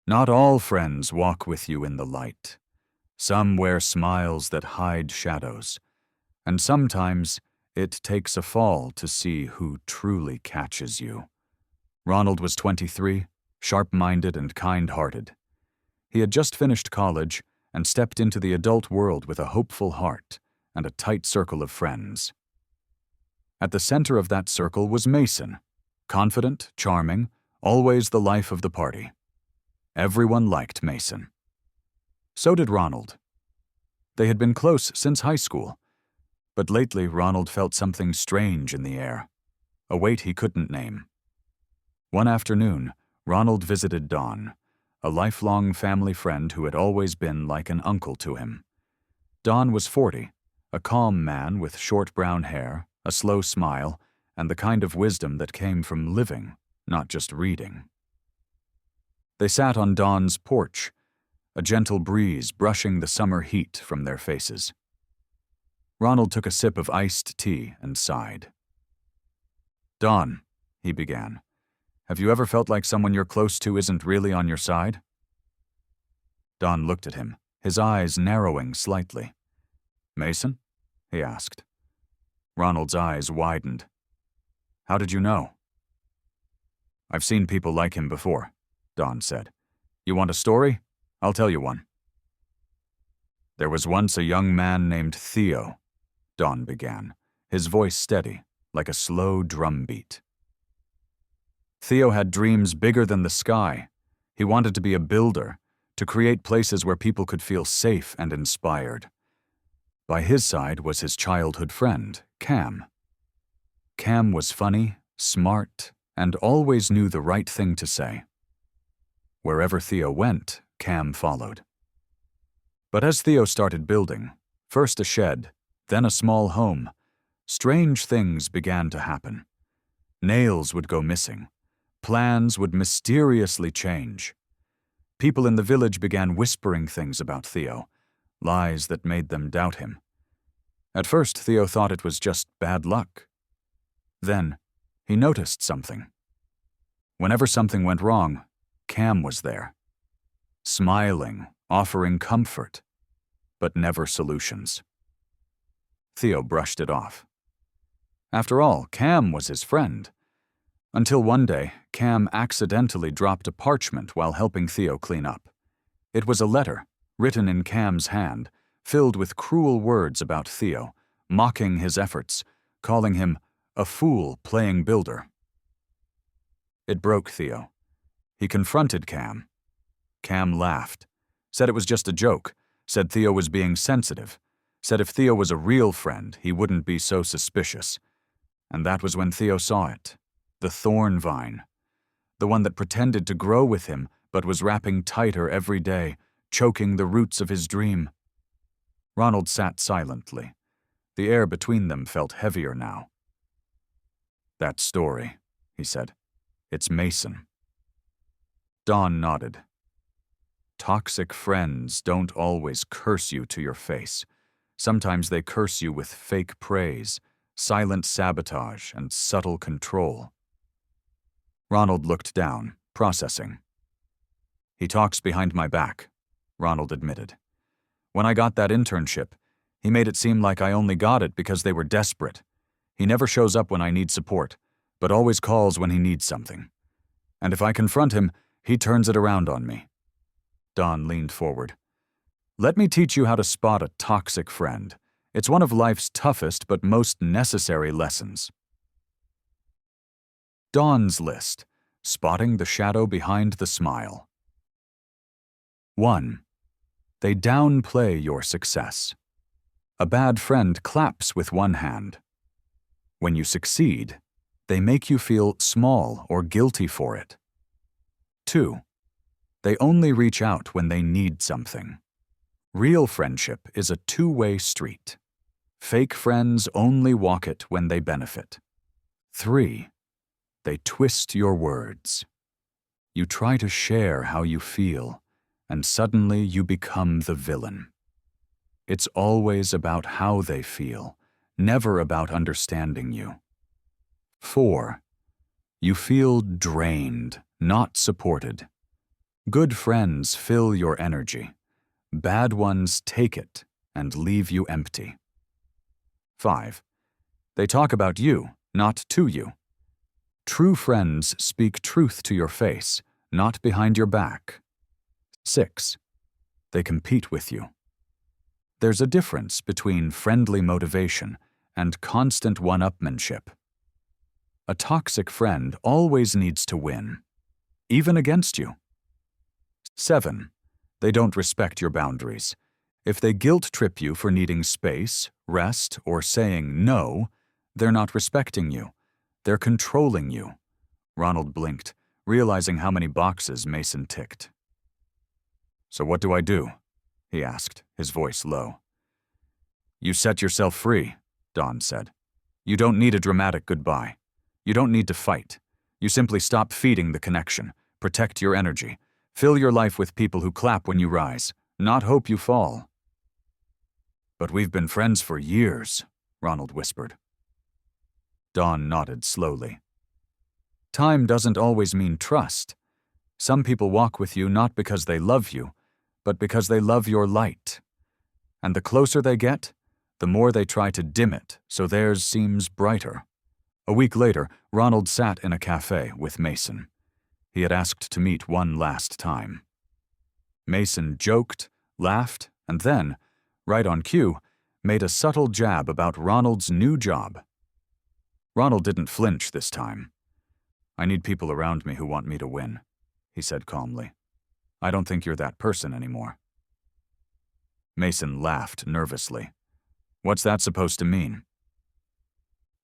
Not all friends walk with you in the light. Some wear smiles that hide shadows, and sometimes it takes a fall to see who truly catches you. Ronald was 23, sharp-minded and kind-hearted. He had just finished college and stepped into the adult world with a hopeful heart and a tight circle of friends. At the center of that circle was Mason, confident, charming, always the life of the party. Everyone liked Mason. So did Ronald. They had been close since high school, but lately Ronald felt something strange in the air, a weight he couldn't name. One afternoon, Ronald visited Don, a lifelong family friend who had always been like an uncle to him. Don was 40, a calm man with short brown hair, a slow smile, and the kind of wisdom that came from living, not just reading. They sat on Don's porch, a gentle breeze brushing the summer heat from their faces. Ronald took a sip of iced tea and sighed. "Don," he began, "have you ever felt like someone you're close to isn't really on your side?" Don looked at him, his eyes narrowing slightly. "Mason?" he asked. Ronald's eyes widened. "How did you know?" "I've seen people like him before," Don said. "You want a story? I'll tell you one." "There was once a young man named Theo," Don began, his voice steady, like a slow drum beat. "Theo had dreams bigger than the sky. He wanted to be a builder, to create places where people could feel safe and inspired. By his side was his childhood friend, Cam. Cam was funny, smart, and always knew the right thing to say. Wherever Theo went, Cam followed. But as Theo started building, first a shed, then a small home, strange things began to happen. Nails would go missing. Plans would mysteriously change. People in the village began whispering things about Theo, lies that made them doubt him. At first, Theo thought it was just bad luck. Then, he noticed something. Whenever something went wrong, Cam was there, smiling, offering comfort, but never solutions. Theo brushed it off. After all, Cam was his friend. Until one day, Cam accidentally dropped a parchment while helping Theo clean up. It was a letter, written in Cam's hand, filled with cruel words about Theo, mocking his efforts, calling him a fool playing builder. It broke Theo. He confronted Cam. Cam laughed, said it was just a joke, said Theo was being sensitive, said if Theo was a real friend, he wouldn't be so suspicious. And that was when Theo saw it, the thorn vine, the one that pretended to grow with him but was wrapping tighter every day, choking the roots of his dream. Ronald sat silently. The air between them felt heavier now. "That story," he said. "It's Mason." Don nodded. "Toxic friends don't always curse you to your face. Sometimes they curse you with fake praise, silent sabotage, and subtle control." Ronald looked down, processing. "He talks behind my back," Ronald admitted. "When I got that internship, he made it seem like I only got it because they were desperate. He never shows up when I need support, but always calls when he needs something. And if I confront him, he turns it around on me." Don leaned forward. "Let me teach you how to spot a toxic friend. It's one of life's toughest but most necessary lessons." Don's list, spotting the shadow behind the smile. 1. They downplay your success. A bad friend claps with one hand. When you succeed, they make you feel small or guilty for it. 2. They only reach out when they need something. Real friendship is a two-way street. Fake friends only walk it when they benefit. 3. They twist your words. You try to share how you feel, and suddenly you become the villain. It's always about how they feel, never about understanding you. 4. You feel drained, not supported. Good friends fill your energy. Bad ones take it and leave you empty. 5. They talk about you, not to you. True friends speak truth to your face, not behind your back. 6. They compete with you. There's a difference between friendly motivation and constant one-upmanship. A toxic friend always needs to win, even against you. 7. They don't respect your boundaries. If they guilt-trip you for needing space, rest, or saying no, they're not respecting you. They're controlling you. Ronald blinked, realizing how many boxes Mason ticked. So what do I do? He asked, his voice low. You set yourself free, Dawn said. You don't need a dramatic goodbye. You don't need to fight. You simply stop feeding the connection, protect your energy, fill your life with people who clap when you rise, not hope you fall. But we've been friends for years, Ronald whispered. Dawn nodded slowly. Time doesn't always mean trust. Some people walk with you not because they love you, but because they love your light. And the closer they get, the more they try to dim it so theirs seems brighter. A week later, Ronald sat in a cafe with Mason. He had asked to meet one last time. Mason joked, laughed, and then, right on cue, made a subtle jab about Ronald's new job. Ronald didn't flinch this time. I need people around me who want me to win, he said calmly. I don't think you're that person anymore. Mason laughed nervously. What's that supposed to mean?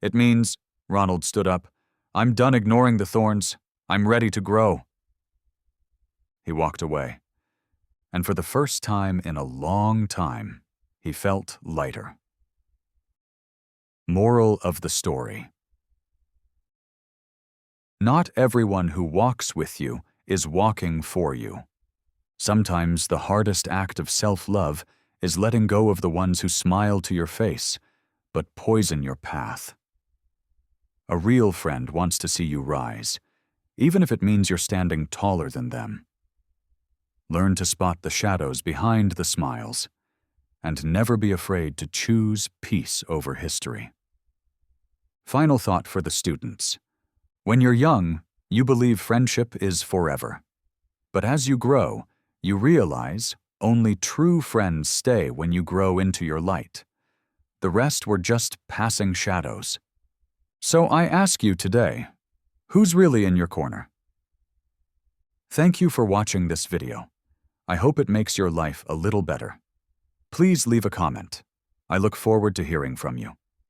It means, Ronald stood up, I'm done ignoring the thorns. I'm ready to grow. He walked away, and for the first time in a long time, he felt lighter. Moral of the story. Not everyone who walks with you is walking for you. Sometimes the hardest act of self-love is letting go of the ones who smile to your face, but poison your path. A real friend wants to see you rise, even if it means you're standing taller than them. Learn to spot the shadows behind the smiles, and never be afraid to choose peace over history. Final thought for the students. When you're young, you believe friendship is forever. But as you grow, you realize only true friends stay when you grow into your light. The rest were just passing shadows. So I ask you today, who's really in your corner? Thank you for watching this video. I hope it makes your life a little better. Please leave a comment. I look forward to hearing from you.